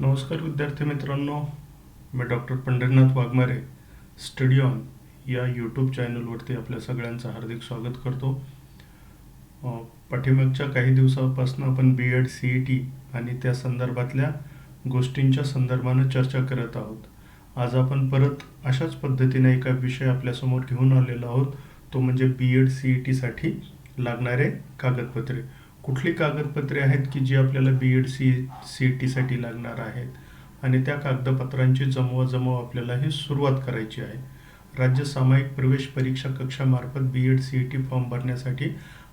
नमस्कार विद्यार्थी मित्रांनो, मी doctor Pandharinath Waghmare study on या यूट्यूब चॅनलवरती आपल्या सगळ्यांचं हार्दिक स्वागत करतो. पाठीमागच्या काही दिवसापासून आपण BEd CET आणि त्या संदर्भातल्या गोष्टींच्या संदर्भानं चर्चा करत आहोत. आज आपण परत अशाच पद्धतीने एका विषय आपल्यासमोर घेऊन आलेलो आहोत, तो म्हणजे BEd CET साठी लागणारे कागदपत्रे. कुठली कागदपत्रे आहेत की जी आपल्याला BEd CET साठी लागणार आहेत आणि त्या कागदपत्रांची जमवाजमव आपल्याला ही सुरुवात करायची आहे. राज्य सामायिक प्रवेश परीक्षा कक्षामार्फत BEd CET फॉर्म भरण्यासाठी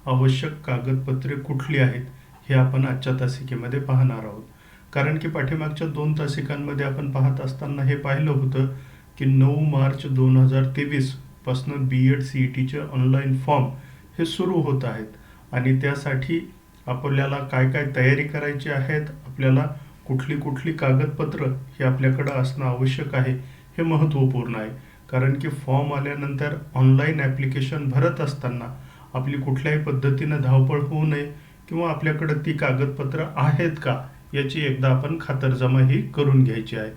आवश्यक कागदपत्रे कुठली आहेत हे आपण आजच्या तासिकेमध्ये पाहणार आहोत. कारण की पाठीमागच्या 2 तासिकांमध्ये आपण पाहत असताना हे पाहिलं होतं की 9 मार्च 2023 पासून BEd CETचे ऑनलाईन फॉर्म हे सुरू होत आहेत आणि त्यासाठी आपल्याला काय काय तयारी करायची आहेत, आपल्याला कुठली कुठली कागदपत्र हे आपल्याकडं असणं आवश्यक आहे हे महत्त्वपूर्ण आहे. कारण की फॉर्म आल्यानंतर ऑनलाईन ॲप्लिकेशन भरत असताना आपली कुठल्याही पद्धतीनं धावपळ होऊ नये किंवा आपल्याकडं ती कागदपत्र आहेत का याची एकदा आपण खातरजमा ही करून घ्यायची आहे.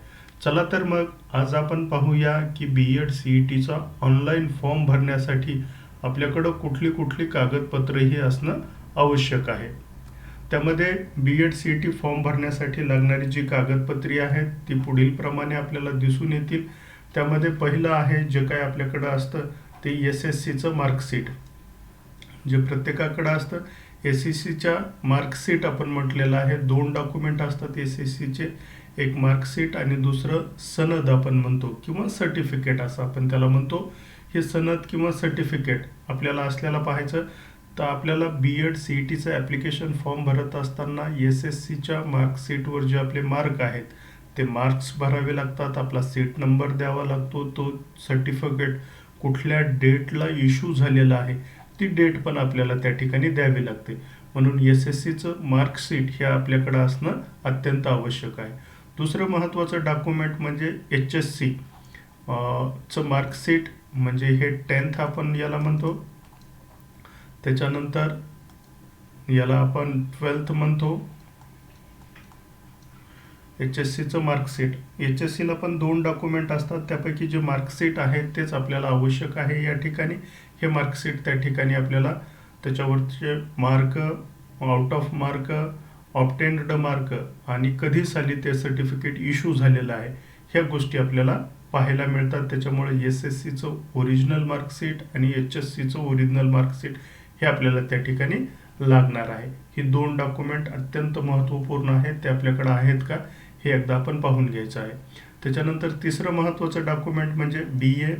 चला तर मग आज आपण पाहूया की BEd CETचा ऑनलाईन फॉर्म भरण्यासाठी आपल्याकडं कुठली कुठली कागदपत्र ही असणं आवश्यक आहे. त्यामध्ये BEd CET फॉर्म भरण्यासाठी लागणारी जी कागदपत्रे आहेत ती पुढील प्रमाणे आपल्याला दिसून येतील. त्यामध्ये पहिलं आहे जे काय आपल्याकडं असतं ते SSCचं मार्कशीट, जे प्रत्येकाकडं असतं. SSCच्या मार्कशीट आपण म्हटलेलं आहे. 2 डॉक्युमेंट असतात SSCचे, एक मार्कशीट आणि दुसरं सनद आपण म्हणतो किंवा सर्टिफिकेट असं आपण त्याला म्हणतो. हे सनद किंवा सर्टिफिकेट आपल्याला असल्याला पाहायचं. तर आपल्याला BEd CETचं ॲप्लिकेशन फॉर्म भरत असताना SSCच्या मार्कशीटवर जे आपले मार्क आहेत ते मार्क्स भरावे लागतात, आपला सीट नंबर द्यावा लागतो, तो सर्टिफिकेट कुठल्या डेटला इश्यू झालेला आहे ती डेट पण आपल्याला त्या ठिकाणी द्यावी लागते. म्हणून SSCचं मार्कशीट हे आपल्याकडं असणं अत्यंत आवश्यक आहे. दुसरं महत्त्वाचं डॉक्युमेंट म्हणजे HSC चं मार्कशीट, म्हणजे हे 10th आपण याला म्हणतो. त्याच्यानंतर याला आपण 12th म्हणतो. HSCचं मार्कशीट, HSCला पण 2 डॉक्युमेंट असतात, त्यापैकी जे मार्कशीट आहे तेच आपल्याला आवश्यक आहे या ठिकाणी. हे मार्कशीट त्या ठिकाणी आपल्याला त्याच्यावरचे mark, out of mark, obtained mark आणि कधी साली ते सर्टिफिकेट इश्यू झालेलं आहे ह्या गोष्टी आपल्याला पाहायला मिळतात. त्याच्यामुळे SSCचं ओरिजिनल मार्कशीट आणि HSCचं ओरिजिनल मार्कशीट हे आपल्याला त्या ठिकाणी लागणार आहे. ही 2 डॉक्युमेंट अत्यंत महत्त्वपूर्ण आहेत, ते आपल्याकडे आहेत का हे एकदा आपण पाहून घ्यायचं आहे. त्याच्यानंतर तिसरं महत्त्वाचं डॉक्युमेंट म्हणजे BA,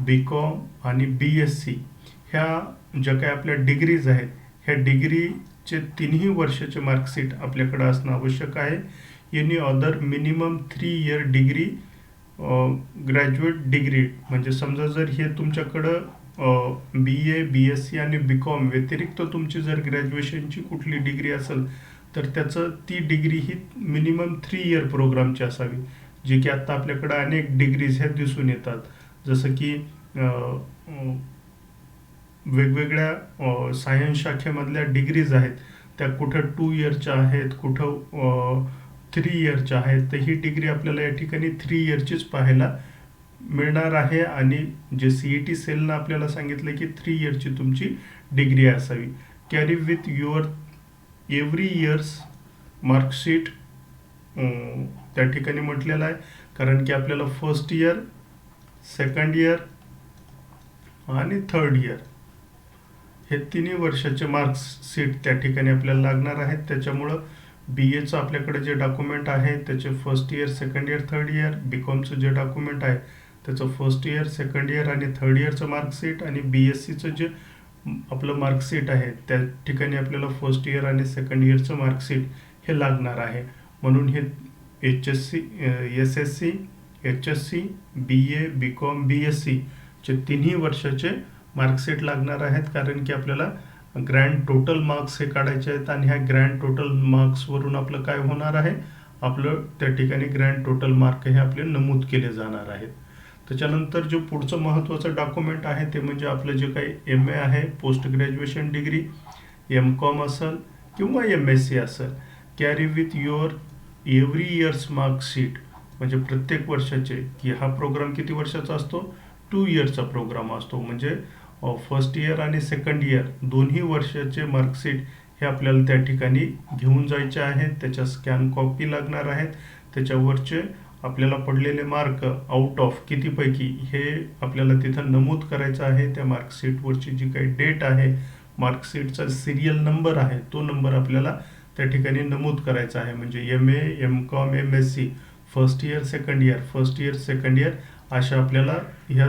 BCom आणि BSc ह्या ज्या काही आपल्या डिग्रीज आहेत ह्या डिग्रीचे 3ही वर्षाचे मार्कशीट आपल्याकडे असणं आवश्यक आहे. Any other minimum 3 year degree, graduate degree, म्हणजे समजा जर हे तुमच्याकडं BA, BSc आणि BCom व्यतिरिक्त तुमची जर ग्रॅज्युएशनची कुठली डिग्री असेल तर त्याचं ती डिग्री ही मिनिमम 3 इयर प्रोग्रामची असावी. जी की आत्ता आपल्याकडं अनेक डिग्रीज ह्या दिसून येतात, जसं की वेगवेगळ्या सायन्स शाखेमधल्या डिग्रीज आहेत त्या कुठं 2 इयरच्या आहेत, कुठं 3 इयरच्या आहेत. तर ही डिग्री आपल्याला या ठिकाणी 3 इयरचीच पाहायला मिळणार आहे आणि जे CET सेलनं आपल्याला सांगितलं की 3 इयरची तुमची डिग्री असावी. Carry with your every years marksheet त्या ठिकाणी म्हटलेलं आहे. कारण की आपल्याला फर्स्ट इयर, सेकंड इयर आणि थर्ड इयर हे 3ही वर्षाचे मार्कशीट त्या ठिकाणी आपल्याला लागणार आहेत. त्याच्यामुळं BAचं आपल्याकडे जे डॉक्युमेंट आहे त्याचे first year, second year, third year, BComचं जे डॉक्युमेंट आहे त्याचं फर्स्ट इयर, सेकंड इयर आणि थर्ड इयरचं मार्कशीट आणि BScचं जे आपलं मार्कशीट आहे त्या ठिकाणी आपल्याला फर्स्ट इयर आणि सेकंड इयरचं मार्कशीट हे लागणार आहे. म्हणून हे SSC, HSC, BA, BCom, BSc चे 3ही वर्षाचे मार्कशीट लागणार आहेत. कारण की आपल्याला ग्रँड टोटल मार्क्स हे काढायचे आहेत आणि ह्या ग्रँड टोटल मार्क्सवरून आपलं काय होणार आहे, आपलं त्या ठिकाणी ग्रँड टोटल मार्क हे आपले नमूद केले जाणार आहेत. त्याच्यानंतर जो पुढचं महत्त्वाचं डॉक्युमेंट आहे ते म्हणजे आपलं जे काही MA आहे, पोस्ट ग्रॅज्युएशन डिग्री, MCom असेल किंवा MSc असेल, carry with your every years marksheet, म्हणजे प्रत्येक वर्षाचे, की हा प्रोग्राम किती वर्षाचा असतो, 2 इयरचा प्रोग्राम असतो. म्हणजे फर्स्ट इयर आणि सेकंड इयर दोन्ही वर्षाचे मार्कशीट हे आपल्याला त्या ठिकाणी घेऊन जायचे आहेत. त्याच्या स्कॅन कॉपी लागणार आहेत. त्याच्यावरचे आपल्याला पडलेले मार्क आउट ऑफ कितीपैकी हे आपल्याला तिथं नमूद करायचं आहे. त्या मार्कशीटवरची जी काही डेट आहे, मार्कशीटचा सिरियल नंबर आहे, तो नंबर आपल्याला त्या ठिकाणी नमूद करायचा आहे. म्हणजे MA, MCOM, MSc, first year second year, first year second year, अशा आपल्याला ह्या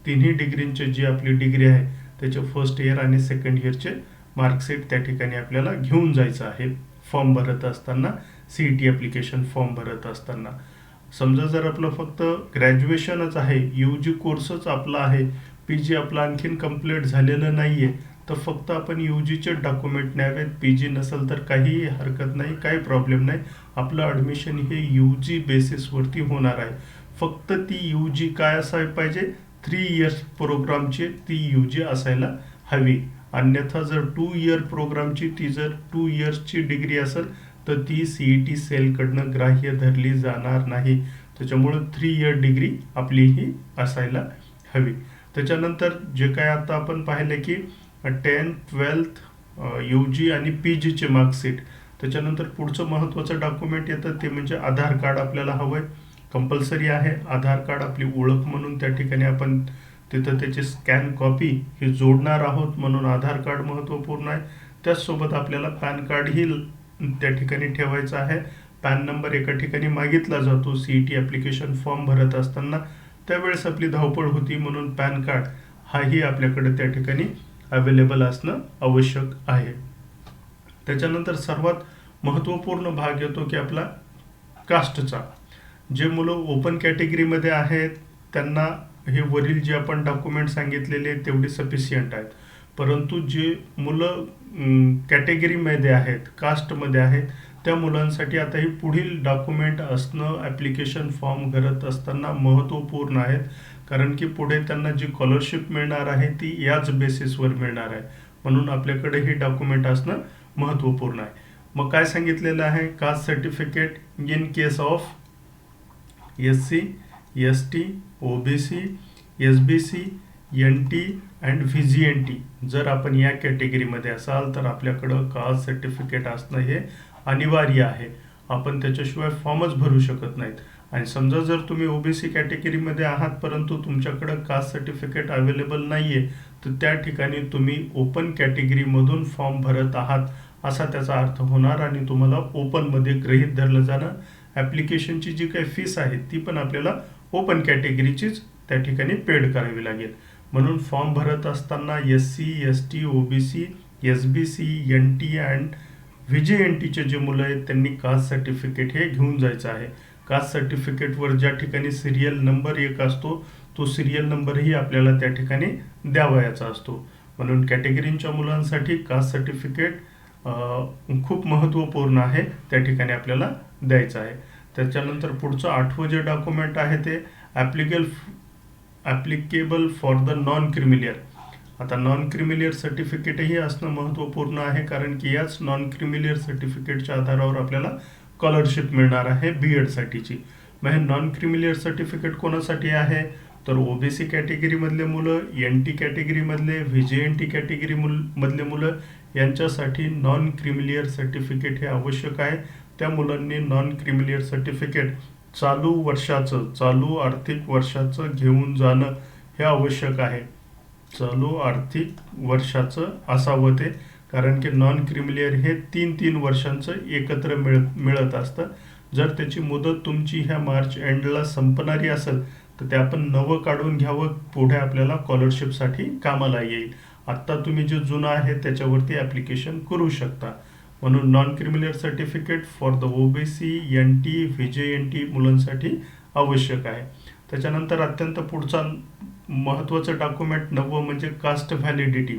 तिन्ही डिग्रींची जी आपली डिग्री आहे त्याचे फर्स्ट इयर आणि सेकंड इयरचे मार्कशीट त्या ठिकाणी आपल्याला घेऊन जायचं आहे फॉर्म भरत असताना, CET ॲप्लिकेशन फॉर्म भरत असताना. समजा जर आपलं फक्त ग्रॅज्युएशनच आहे, UG कोर्सच आपला आहे, PG आपला आणखीन कंप्लीट झालेलं नाहीये, तर फक्त आपण UGचे डॉक्युमेंट न्यावेत. PG नसेल तर काहीही हरकत नाही, काही प्रॉब्लेम नाही. आपलं ॲडमिशन हे UG बेसिसवरती होणार आहे. फक्त ती UG काय असायला पाहिजे, 3 इयर्स प्रोग्रामची ती UG असायला हवी. अन्यथा जर 2 इयर प्रोग्रामची ती जर 2 इयर्सची डिग्री असेल तर ती CET सेलकडनं ग्राह्य धरली जाणार नाही. त्याच्यामुळं 3 इयर डिग्री आपली ही असायला हवी. त्याच्यानंतर जे काय आता आपण पाहिलं की 10th 12th UG आणि PGचे मार्कशीट. त्याच्यानंतर पुढचं महत्त्वाचं डॉक्युमेंट येतं ते म्हणजे आधार कार्ड आपल्याला हवं आहे, कंपल्सरी आहे. आधार कार्ड आपली ओळख म्हणून त्या ठिकाणी आपण तिथं त्याची स्कॅन कॉपी ही जोडणार आहोत, म्हणून आधार कार्ड महत्त्वपूर्ण आहे. त्याचसोबत आपल्याला पॅन कार्डही त्या ठिकाणी ठेवायचं आहे. पॅन नंबर एका ठिकाणी मागितला जातो CET ॲप्लिकेशन फॉर्म भरत असताना, त्यावेळेस आपली धावपळ होती, म्हणून पॅन कार्ड हाही आपल्याकडे त्या ठिकाणी अवेलेबल असणं आवश्यक आहे. त्याच्यानंतर सर्वात महत्त्वपूर्ण भाग येतो की आपला कास्टचा. जे मुलं ओपन कॅटेगरीमध्ये आहेत त्यांना हे वरील जे आपण डॉक्युमेंट सांगितलेले तेवढे सफिशियंट आहेत. परंतु जे मुलं कॅटेगरीमध्ये आहेत, कास्टमध्ये आहेत, त्या मुलांसाठी आता ही पुढील डॉक्युमेंट असणं ॲप्लिकेशन फॉर्म भरत असताना महत्त्वपूर्ण आहेत. कारण की पुढे त्यांना जी स्कॉलरशिप मिळणार आहे ती याच बेसिसवर मिळणार आहे. म्हणून आपल्याकडे हे डॉक्युमेंट असणं महत्त्वपूर्ण आहे. मग काय सांगितलेलं आहे, caste certificate in case of SC, ST, OBC, SBC, NT and VGNT. जर आपण या कॅटेगरीमध्ये असाल तर आपल्याकडं कास्ट सर्टिफिकेट असणं हे अनिवार्य आहे. आपण त्याच्याशिवाय फॉर्मच भरू शकत नाहीत. आणि समजा जर तुम्ही OBC कॅटेगरीमध्ये आहात परंतु तुमच्याकडं कास्ट सर्टिफिकेट अवेलेबल नाही आहे, तर त्या ठिकाणी तुम्ही ओपन कॅटेगरीमधून फॉर्म भरत आहात असा त्याचा अर्थ होणार आणि तुम्हाला ओपनमध्ये गृहीत धरलं जाणार. ॲप्लिकेशनची जी काही फीस आहे ती पण आपल्याला ओपन कॅटेगरीचीच त्या ठिकाणी पेड करावी लागेल. म्हणून फॉर्म भरत असताना SC, ST, OBC, SBC, NT and VGNTचे जे मुलं आहेत त्यांनी कास्ट सर्टिफिकेट हे घेऊन जायचं आहे. कास्ट सर्टिफिकेटवर ज्या ठिकाणी सिरियल नंबर एक असतो तो सिरियल नंबरही आपल्याला त्या ठिकाणी द्यावयाचा असतो. म्हणून कॅटेगरीच्या मुलांसाठी कास्ट सर्टिफिकेट खूप महत्त्वपूर्ण आहे, त्या ठिकाणी आपल्याला द्यायचं आहे. त्याच्यानंतर पुढचं 8वं जे डॉक्युमेंट आहे ते applicable for the non creamy layer. आता नॉन क्रिमिलियर सर्टिफिकेटही असणं महत्त्वपूर्ण आहे, कारण की याच नॉन क्रिमिलियर सर्टिफिकेटच्या आधारावर आपल्याला स्कॉलरशिप मिळणार आहे BEdसाठीची. मग हे नॉन क्रिमिलियर सर्टिफिकेट कोणासाठी आहे, तर OBC कॅटेगरीमधले मुलं, NT कॅटेगरीमधले, VGNT कॅटेगरी मधले मुलं यांच्यासाठी नॉन क्रिमिलियर सर्टिफिकेट हे आवश्यक आहे. त्या मुलांनी नॉन क्रिमिलियर सर्टिफिकेट चालू आर्थिक वर्षाचं घेऊन जाणं हे आवश्यक आहे. चालू आर्थिक वर्षाचं असावं ते, कारण की नॉन क्रिमिलियर हे 3 वर्षांचं एकत्र मिळत असतं. जर त्याची मुदत तुमची ह्या मार्च एंडला संपणारी असेल तर ते आपण नवं काढून घ्यावं, पुढे आपल्याला स्कॉलरशिपसाठी कामाला येईल. आत्ता तुम्ही जे जुनं आहे त्याच्यावरती ॲप्लिकेशन करू शकता. म्हणून non creamy layer certificate for the OBC, NT, VGNT मुलांसाठी आवश्यक आहे. त्याच्यानंतर अत्यंत पुढचा महत्त्वाचं डॉक्युमेंट 9वं म्हणजे कास्ट व्हॅलिडिटी.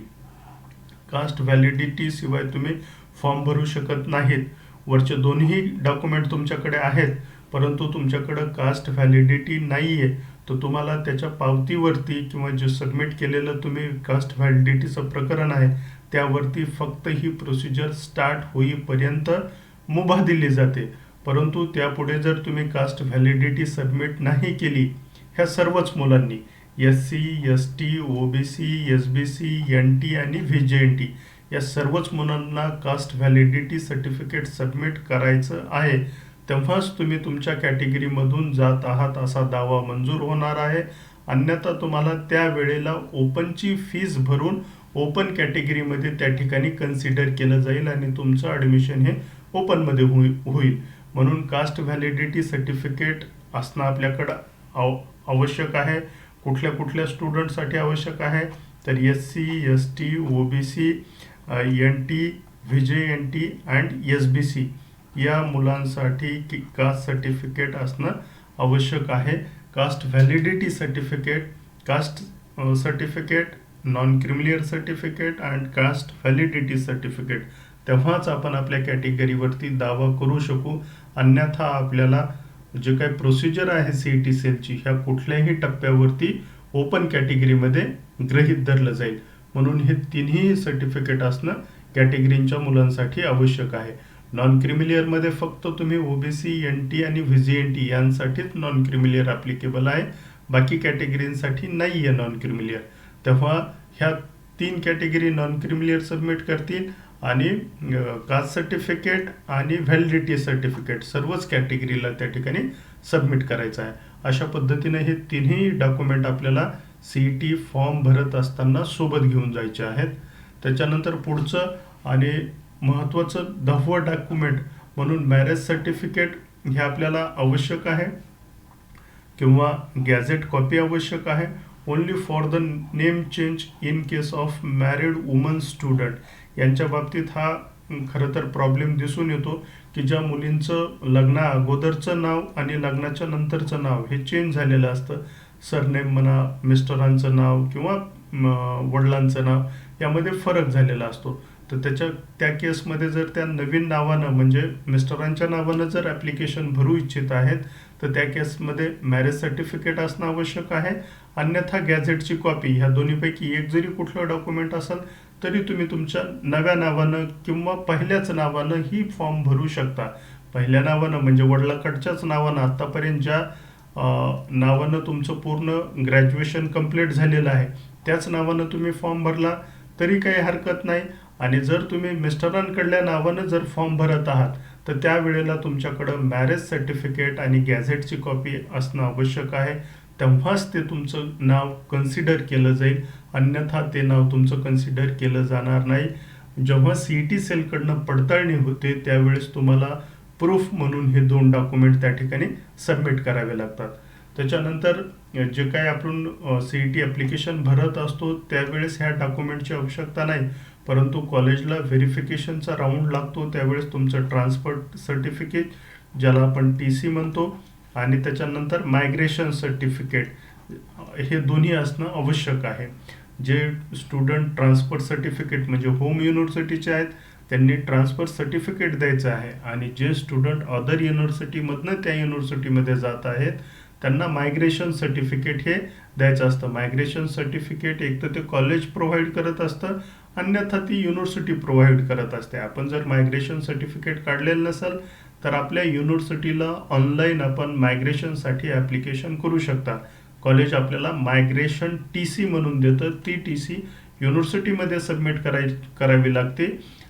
कास्ट व्हॅलिडिटी शिवाय तुम्ही फॉर्म भरू शकत नाहीत. वरचे दोन्ही डॉक्युमेंट तुमच्याकडे आहेत परंतु तुमच्याकडं कास्ट व्हॅलिडिटी नाही आहे, तर तुम्हाला त्याच्या पावतीवरती किंवा जे सबमिट केलेलं तुम्ही कास्ट व्हॅलिडिटीचं प्रकरण आहे त्यावरती फक्त ही प्रोसिजर स्टार्ट होईपर्यंत मुभा दिली जाते. परंतु त्यापुढे जर तुम्ही कास्ट व्हॅलिडिटी सबमिट नाही केली ह्या सर्वच मुलांनी SC, ST, OBC, SBC, NT आणि VJNT या सर्वच मुलांना कास्ट व्हॅलिडिटी सर्टिफिकेट सबमिट करायचं आहे, तेव्हाच तुम्ही तुमच्या कॅटेगरीमधून जात आहात असा दावा मंजूर होणार आहे. अन्यथा तुम्हाला त्या वेळेला ओपनची फीस भरून ओपन कॅटेगरीमध्ये त्या ठिकाणी कन्सिडर केलं जाईल आणि तुमचं ॲडमिशन हे ओपनमध्ये होईल. म्हणून कास्ट व्हॅलिडिटी सर्टिफिकेट असणं आपल्याकडं आवश्यक आहे. कुठल्या कुठल्या स्टुडंटसाठी आवश्यक आहे तर SC, ST, OBC, NT, VJNT and SBC या मुलांसाठी कास्ट सर्टिफिकेट असणं आवश्यक आहे. Caste validity certificate, caste certificate, non creamy layer certificate and caste validity certificate, तेव्हाच आपण आपल्या कॅटेगरीवरती दावा करू शकू. अन्यथा आपल्याला जे काही प्रोसिजर आहे CET सेलची ह्या कुठल्याही टप्प्यावरती ओपन कॅटेगरीमध्ये गृहीत धरलं जाईल. म्हणून हे तिन्ही सर्टिफिकेट असणं कॅटेगरीच्या मुलांसाठी आवश्यक आहे. नॉन क्रिमिलियरमध्ये फक्त तुम्ही OBC, NT आणि VJNT यांसाठीच नॉन क्रिमिलियर ॲप्लिकेबल आहे, बाकी कॅटेगरींसाठी नाही आहे नॉन क्रिमिलियर. तेव्हा ह्या 3 कॅटेगरी नॉन क्रिमिलियर सबमिट करतील आणि कास्ट सर्टिफिकेट आणि व्हॅलिडिटी सर्टिफिकेट सर्वच कॅटेगरीला त्या ठिकाणी सबमिट करायचं आहे. अशा पद्धतीने हे तिन्ही डॉक्युमेंट आपल्याला CET फॉर्म भरत असताना सोबत घेऊन जायचे आहेत. त्याच्यानंतर पुढचं आणि महत्त्वाचं 10वं डॉक्युमेंट म्हणून मॅरेज सर्टिफिकेट हे आपल्याला आवश्यक आहे किंवा गॅझेट कॉपी आवश्यक आहे. Only for the name change in case of married woman student. यांच्या बाबतीत हा खरं तर प्रॉब्लेम दिसून येतो की ज्या मुलींचं लग्ना अगोदरचं नाव आणि लग्नाच्या नंतरचं नाव हे चेंज झालेलं असतं. सरनेम म्हणा, मिस्टरांचं नाव किंवा वडिलांचं नाव यामध्ये फरक झालेला असतो. तर त्या केसमध्ये जर त्या नवीन नावानं म्हणजे मिस्टरांच्या नावानं जर ॲप्लिकेशन भरू इच्छित आहेत तर त्या केसमध्ये मॅरेज सर्टिफिकेट असणं आवश्यक आहे. अन्यथा गॅझेटची कॉपी ह्या दोन्हीपैकी एक जरी कुठलं डॉक्युमेंट असेल तरी तुम्ही तुमच्या नव्या नावानं किंवा पहिल्याच नावानं ही फॉर्म भरू शकता. पहिल्या नावानं म्हणजे वडिलाकडच्याच नावानं आत्तापर्यंत ज्या नावानं तुमचं पूर्ण ग्रॅज्युएशन कंप्लीट झालेलं आहे त्याच नावानं तुम्ही फॉर्म भरला तरी काही हरकत नाही. आणि जर तुम्ही मिस्टरांकडल्या नावानं जर फॉर्म भरत आहात तर त्यावेळेला तुमच्याकडं मॅरेज सर्टिफिकेट आणि गॅझेटची कॉपी असणं आवश्यक आहे. तेव्हाच ते तुमचं नाव कन्सिडर केलं जाईल, अन्यथा ते नाव तुमचं कन्सिडर केलं जाणार नाही. जेव्हा CET सेलकडनं पडताळणी होते त्यावेळेस तुम्हाला प्रूफ म्हणून हे 2 डॉक्युमेंट त्या ठिकाणी सबमिट करावे लागतात. त्याच्यानंतर जे काही आपण CET ॲप्लिकेशन भरत असतो त्यावेळेस ह्या डॉक्युमेंटची आवश्यकता नाही, परंतु कॉलेजला व्हेरिफिकेशनचा राऊंड लागतो त्यावेळेस तुमचं ट्रान्सफर सर्टिफिकेट ज्याला आपण TC म्हणतो आणि त्याच्यानंतर मायग्रेशन सर्टिफिकेट हे दोन्ही असणं आवश्यक आहे. जे स्टुडंट ट्रान्सफर सर्टिफिकेट म्हणजे होम युनिव्हर्सिटीचे आहेत त्यांनी ट्रान्सफर सर्टिफिकेट द्यायचं आहे आणि जे स्टुडंट अदर युनिव्हर्सिटीमधनं त्या युनिव्हर्सिटीमध्ये जात आहेत त्यांना मायग्रेशन सर्टिफिकेट हे द्यायचं असतं. मायग्रेशन सर्टिफिकेट एक तर ते कॉलेज प्रोव्हाइड करत असतं, अन्यथा ती युनिव्हर्सिटी प्रोव्हाइड करत असते. आपण जर मायग्रेशन सर्टिफिकेट काढलेलं नसेल तर आपल्या युनिव्हर्सिटीला ऑनलाईन आपण मायग्रेशनसाठी ॲप्लिकेशन करू शकता. कॉलेज आपल्याला मायग्रेशन TC म्हणून देतं. ती TC युनिव्हर्सिटीमध्ये सबमिट करावी लागते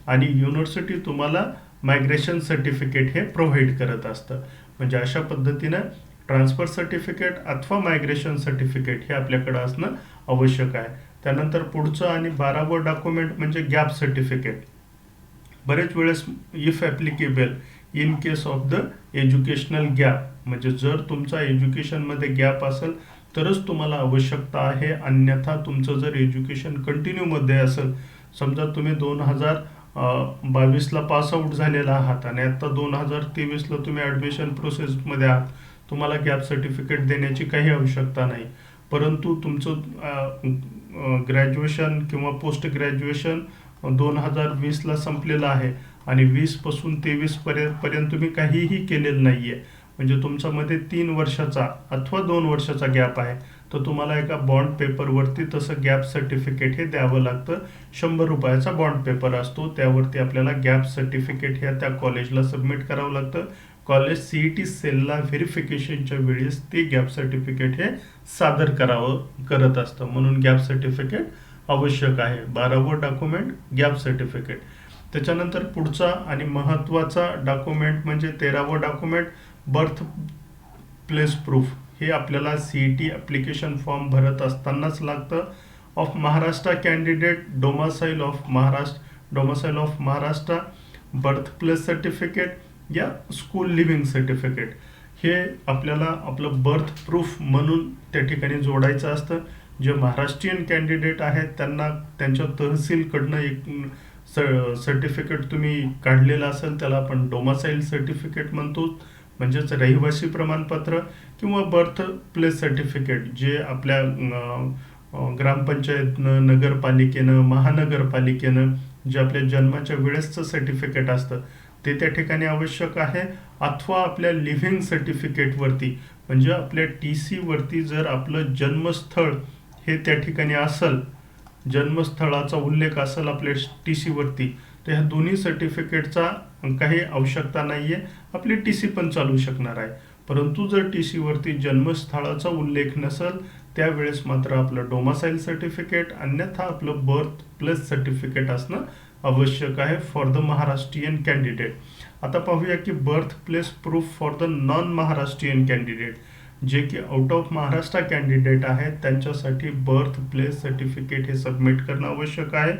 आणि युनिव्हर्सिटी तुम्हाला मायग्रेशन सर्टिफिकेट हे प्रोव्हाइड करत असतं. म्हणजे अशा पद्धतीनं ट्रान्सफर सर्टिफिकेट अथवा मायग्रेशन सर्टिफिकेट हे आपल्याकडं असणं आवश्यक आहे. त्यानंतर पुढचं आणि 12वं डॉक्युमेंट म्हणजे गॅप सर्टिफिकेट. बरेच वेळेस if applicable in case of the educational gap म्हणजे जर तुमचा एज्युकेशनमध्ये गॅप असेल तरच तुम्हाला आवश्यकता आहे, अन्यथा तुमचं जर एज्युकेशन कंटिन्यूमध्ये असेल, समजा तुम्ही 2022ला पासआउट झालेला आहात आणि आता 2023ला तुम्ही ॲडमिशन प्रोसेसमध्ये आहात, तुम्हाला गॅप सर्टिफिकेट देण्याची काही आवश्यकता नाही. परंतु तुमचं ग्रॅज्युएशन किंवा पोस्ट ग्रॅज्युएशन 2020ला संपलेलं आहे आणि 20पासून 23पर्यंत तुम्ही काहीही केलेलं नाही आहे, म्हणजे तुमच्यामध्ये 3 वर्षाचा अथवा 2 वर्षाचा गॅप आहे, तर तुम्हाला एका बॉन्ड पेपरवरती तसं गॅप सर्टिफिकेट हे द्यावं लागतं. 100 रुपयाचा बॉन्ड पेपर असतो, त्यावरती आपल्याला गॅप सर्टिफिकेट ह्या त्या कॉलेजला सबमिट करावं लागतं. कॉलेज CET सेलला व्हेरिफिकेशनच्या वेळेस ते गॅप सर्टिफिकेट हे सादर करत असतं, म्हणून गॅप सर्टिफिकेट आवश्यक आहे. 12वं डॉक्युमेंट गॅप सर्टिफिकेट. त्याच्यानंतर पुढचा आणि महत्त्वाचा डॉक्युमेंट म्हणजे 13वं डॉक्युमेंट बर्थ प्लेस प्रूफ. हे आपल्याला CET ॲप्लिकेशन फॉर्म भरत असतानाच लागतं. Of Maharashtra candidate domicile of Maharashtra birth place certificate या स्कूल लिव्हिंग सर्टिफिकेट हे आपल्याला आपलं बर्थ प्रूफ म्हणून त्या ठिकाणी जोडायचं असतं. जे महाराष्ट्रीयन कॅन्डिडेट आहेत त्यांना त्यांच्या तहसीलकडनं एक सर्टिफिकेट तुम्ही काढलेलं असेल त्याला आपण डोमासाईल सर्टिफिकेट म्हणतो, म्हणजेच रहिवासी प्रमाणपत्र किंवा बर्थ प्लेस सर्टिफिकेट जे आपल्या ग्रामपंचायतनं, नगरपालिकेनं, महानगरपालिकेनं जे आपल्या जन्माच्या वेळेसचं सर्टिफिकेट असतं ते त्या ठिकाणी आवश्यक आहे. अथवा आपल्या लिव्हिंग सर्टिफिकेटवरती म्हणजे आपल्या TC वरती जर आपलं जन्मस्थळ हे त्या ठिकाणी असेल, जन्मस्थळाचा उल्लेख असेल आपल्या TC वरती, तर ह्या दोन्ही सर्टिफिकेटचा काही आवश्यकता नाही आहे, आपली TC पण चालू शकणार आहे. परंतु जर TC वरती जन्मस्थळाचा उल्लेख नसेल त्यावेळेस मात्र आपलं डोमासाईल सर्टिफिकेट अन्यथा आपलं बर्थ प्लेस सर्टिफिकेट असणं आवश्यक आहे फॉर द महाराष्ट्रीयन कॅन्डिडेट. आता पाहूया की birth place proof for the non Maharashtrian candidate, जे की आउट ऑफ महाराष्ट्र कॅन्डिडेट आहेत त्यांच्यासाठी बर्थ प्लेस सर्टिफिकेट हे सबमिट करणं आवश्यक आहे.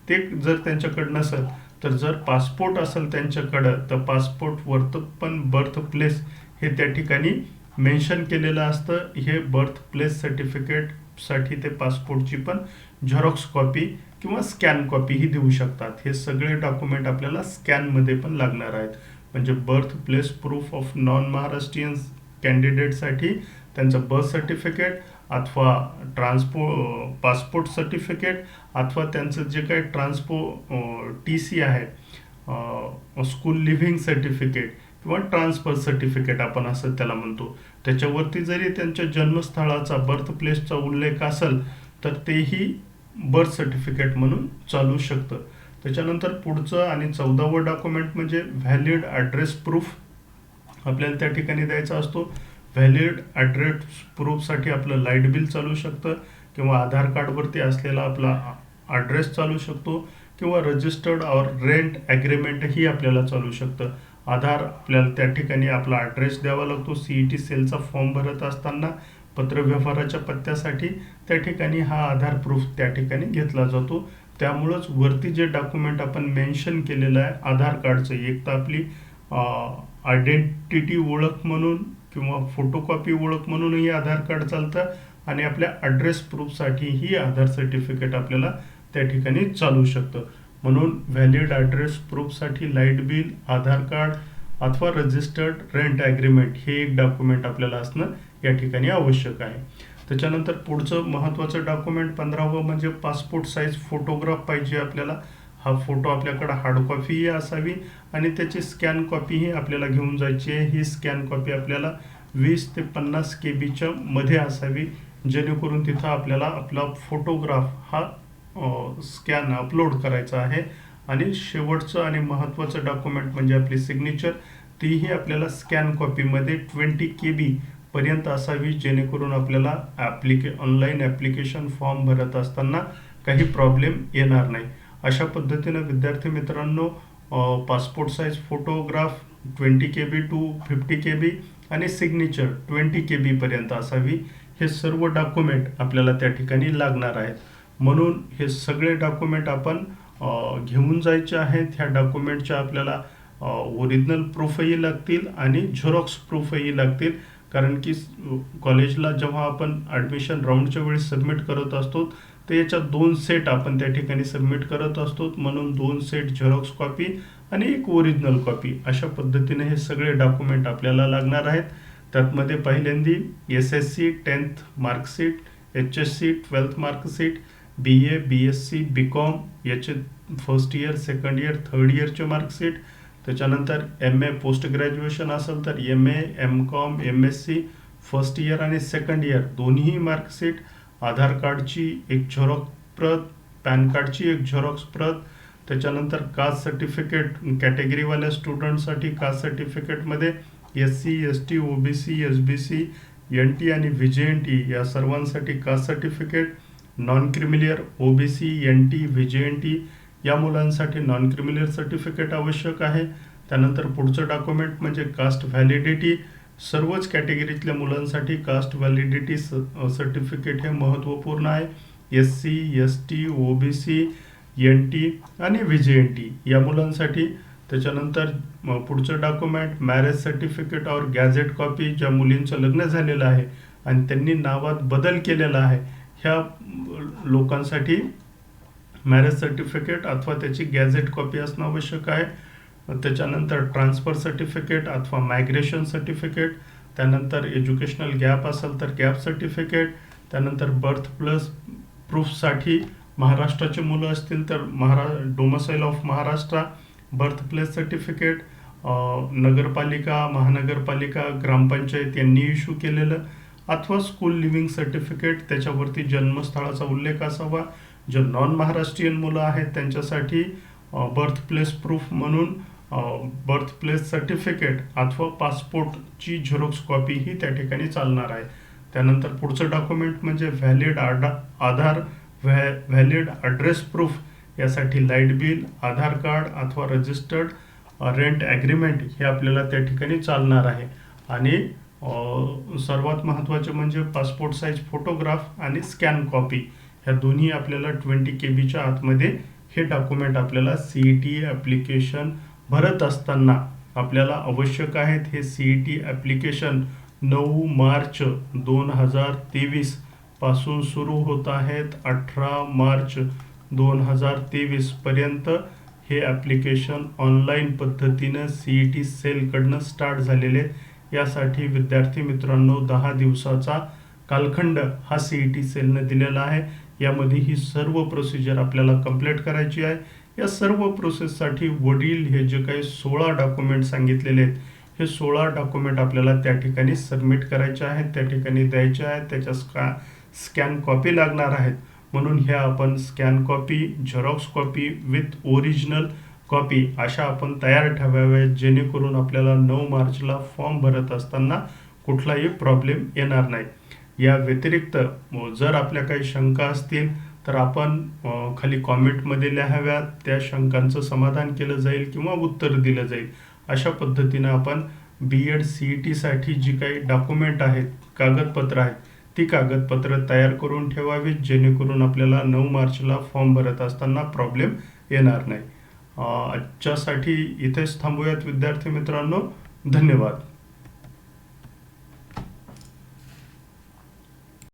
ते जर त्यांच्याकडं नसेल तर जर पासपोर्ट असेल त्यांच्याकडं तर पासपोर्टवरतं पण बर्थ प्लेस हे त्या ठिकाणी मेन्शन केलेलं असतं. हे बर्थ प्लेस सर्टिफिकेटसाठी ते पासपोर्टची पण झेरॉक्स कॉपी किंवा स्कॅन कॉपी ही देऊ शकतात. हे सगळे डॉक्युमेंट आपल्याला स्कॅनमध्ये पण लागणार आहेत. म्हणजे birth place proof of non Maharashtrian कॅन्डिडेटसाठी त्यांचं बर्थ सर्टिफिकेट अथवा पासपोर्ट सर्टिफिकेट अथवा त्यांचं जे काही TC आहे, स्कूल लिव्हिंग सर्टिफिकेट किंवा ट्रान्सफर सर्टिफिकेट आपण असं त्याला म्हणतो, त्याच्यावरती जरी त्यांच्या जन्मस्थळाचा बर्थ प्लेसचा उल्लेख असेल तर तेही बर्थ सर्टिफिकेट म्हणून चालू शकतं. त्याच्यानंतर पुढचं आणि 14वं डॉक्युमेंट म्हणजे व्हॅलिड ॲड्रेस प्रूफ आपल्याला त्या ठिकाणी द्यायचा असतो. व्हॅलिड ॲड्रेस प्रूफसाठी आपलं लाईट बिल चालू शकतं किंवा आधार कार्डवरती असलेला आपला ॲड्रेस चालू शकतो किंवा रजिस्टर्ड ऑर रेंट ॲग्रीमेंटही आपल्याला चालू शकतं. आधार आपल्याला त्या ठिकाणी आपला ॲड्रेस द्यावा लागतो. CET सेलचा फॉर्म भरत असताना पत्रव्यवहाराच्या पत्त्यासाठी त्या ठिकाणी हा आधार प्रूफ त्या ठिकाणी घेतला जातो. त्यामुळंच वरती जे डॉक्युमेंट आपण मेन्शन केलेलं आहे आधार कार्डचं, एक तर आपली आयडेंटिटी ओळख म्हणून किंवा फोटोकॉपी ओळख म्हणूनही आधार कार्ड चालतं आणि आपल्या ॲड्रेस प्रूफसाठीही आधार सर्टिफिकेट आपल्याला त्या ठिकाणी चालू शकतं. म्हणून व्हॅलिड ॲड्रेस प्रूफसाठी लाईट बिल, आधार कार्ड अथवा रजिस्टर्ड रेंट ॲग्रीमेंट हे एक डॉक्युमेंट आपल्याला असणं या ठिकाणी आवश्यक आहे. त्याच्यानंतर पुढचं महत्त्वाचं डॉक्युमेंट 15वं म्हणजे पासपोर्ट साईज फोटोग्राफ पाहिजे आपल्याला. हा फोटो आपल्याकडे हार्ड कॉपीही असावी आणि त्याची स्कॅन कॉपीही आपल्याला घेऊन जायची आहे. ही स्कॅन कॉपी आपल्याला 20 ते 50 KB मध्ये असावी, जेणेकरून तिथं आपल्याला आपला फोटोग्राफ हा स्कॅन अपलोड करायचा आहे. आणि शेवटचं आणि महत्त्वाचं डॉक्युमेंट म्हणजे आपली सिग्नेचर, तीही आपल्याला स्कॅन कॉपीमध्ये 20 KB पर्यंत असावी, जेणेकरून आपल्याला ऑनलाईन ॲप्लिकेशन फॉर्म भरत असताना काही प्रॉब्लेम येणार नाही. अशा पद्धतीनं विद्यार्थी मित्रांनो passport size photograph 20 KB to 50 KB आणि सिग्नेचर 20 KB पर्यंत असावी. हे सर्व डॉक्युमेंट आपल्याला त्या ठिकाणी लागणार आहेत. म्हणून हे सगळे डॉक्युमेंट आपण घेऊन जायचे आहेत. ह्या डॉक्युमेंटच्या आपल्याला ओरिजिनल प्रूफही लागतील आणि झेरॉक्स प्रूफही लागतील, कारण की कॉलेजला जेव्हा आपण ॲडमिशन राऊंडच्या वेळी सबमिट करत असतो तर याच्या 2 सेट आपण त्या ठिकाणी सबमिट करत असतो. म्हणून 2 सेट झेरॉक्स कॉपी आणि एक ओरिजिनल कॉपी अशा पद्धतीने हे सगळे डॉक्युमेंट आपल्याला लागणार आहेत. त्यातमध्ये पहिल्यांदी SSC 10th marksheet, HSC 12th marksheet, BA, BSc, BCom याचे first year, second year, third इयरचे मार्कशीट. त्याच्यानंतर MA पोस्ट ग्रॅज्युएशन असेल तर MA, MCom, MSc first year आणि सेकंड इयर दोन्ही मार्कशीट, आधार कार्डची एक झेरॉक्स प्रत, पॅन कार्डची एक झेरॉक्स प्रत. त्याच्यानंतर कास्ट सर्टिफिकेट कॅटेगरीवाल्या स्टुडंटसाठी कास्ट सर्टिफिकेटमध्ये SC, ST, OBC, SBC, NT आणि VJNT या सर्वांसाठी caste certificate, non creamy layer OBC, NT, VJNT या मुलांसाठी नॉन क्रिमिलियर सर्टिफिकेट आवश्यक आहे. त्यानंतर पुढचं डॉक्युमेंट म्हणजे कास्ट व्हॅलिडिटी. सर्वच कॅटेगरीतल्या मुलांसाठी कास्ट व्हॅलिडिटी सर्टिफिकेट हे महत्त्वपूर्ण आहे. SC, ST, OBC, NT आणि VJNT या मुलांसाठी. त्याच्यानंतर पुढचं डॉक्युमेंट मॅरेज सर्टिफिकेट और गॅझेट कॉपी, ज्या मुलींचं लग्न झालेलं आहे आणि त्यांनी नावात बदल केलेला आहे ह्या लोकांसाठी मॅरेज सर्टिफिकेट अथवा त्याची गॅझेट कॉपी असणं आवश्यक आहे. त्याच्यानंतर ट्रान्सफर सर्टिफिकेट अथवा मायग्रेशन सर्टिफिकेट. त्यानंतर एज्युकेशनल गॅप असेल तर गॅप सर्टिफिकेट. त्यानंतर बर्थ प्लस प्रूफसाठी महाराष्ट्राचे मुलं असतील तर domicile of Maharashtra, birth place certificate. नगरपालिका, महानगरपालिका, ग्रामपंचायत यांनी इश्यू केलेलं अथवा स्कूल लिव्हिंग सर्टिफिकेट, त्याच्यावरती जन्मस्थळाचा उल्लेख असावा. जे नॉन महाराष्ट्रीयन मुलं आहेत त्यांच्यासाठी बर्थ प्लेस प्रूफ म्हणून बर्थ प्लेस सर्टिफिकेट अथवा पासपोर्टची झेरॉक्स कॉपी ही त्या ठिकाणी चालणार आहे. त्यानंतर पुढचं डॉक्युमेंट म्हणजे व्हॅलिड ॲड्रेस प्रूफ. यासाठी लाईट बिल, आधार कार्ड अथवा रजिस्टर्ड रेंट ॲग्रीमेंट हे आपल्याला त्या ठिकाणी चालणार आहे. आणि सर्वात महत्त्वाचे म्हणजे पासपोर्ट साईज फोटोग्राफ आणि स्कॅन कॉपी ह्या दोन्ही आपल्याला 20 KB आतमध्ये हे डॉक्युमेंट आपल्याला CET ॲप्लिकेशन भरत असताना आपल्याला आवश्यक आहेत. हे CET ॲप्लिकेशन 9 मार्च 2023 पासून सुरू होत आहेत. 18 मार्च 2023 पर्यंत हे ॲप्लिकेशन ऑनलाईन पद्धतीनं CET सेलकडनं स्टार्ट झालेले. यासाठी विद्यार्थी मित्रांनो 10 दिवसाचा कालखंड हा CET सेलनं दिलेला आहे. यामध्ये ही सर्व प्रोसिजर आपल्याला कंप्लीट करायची आहे. या सर्व प्रोसेससाठी वरील हे जे काही 16 डॉक्युमेंट सांगितलेले आहेत हे 16 डॉक्युमेंट आपल्याला त्या ठिकाणी सबमिट करायचे आहेत, त्या ठिकाणी द्यायचे आहेत. त्याच्या स्कॅन कॉपी लागणार आहेत. म्हणून ह्या आपण scan copy, Xerox copy with original copy अशा आपण तयार ठेवाव्यात, जेणेकरून आपल्याला 9 मार्चला फॉर्म भरत असताना कुठलाही प्रॉब्लेम येणार नाही. या व्यतिरिक्त जर आपल्या काही शंका असतील तर आपण खाली कॉमेंटमध्ये लिहाव्यात. त्या शंकांचं समाधान केलं जाईल किंवा उत्तर दिलं जाईल. अशा पद्धतीनं आपण BEd CETसाठी जी काही डॉक्युमेंट आहेत, कागदपत्र आहेत, ती कागदपत्र तयार करून ठेवावीत, जेणेकरून आपल्याला 9 मार्चला फॉर्म भरत असताना प्रॉब्लेम येणार नाही. आजच्यासाठी इथेच थांबूयात विद्यार्थी मित्रांनो. धन्यवाद.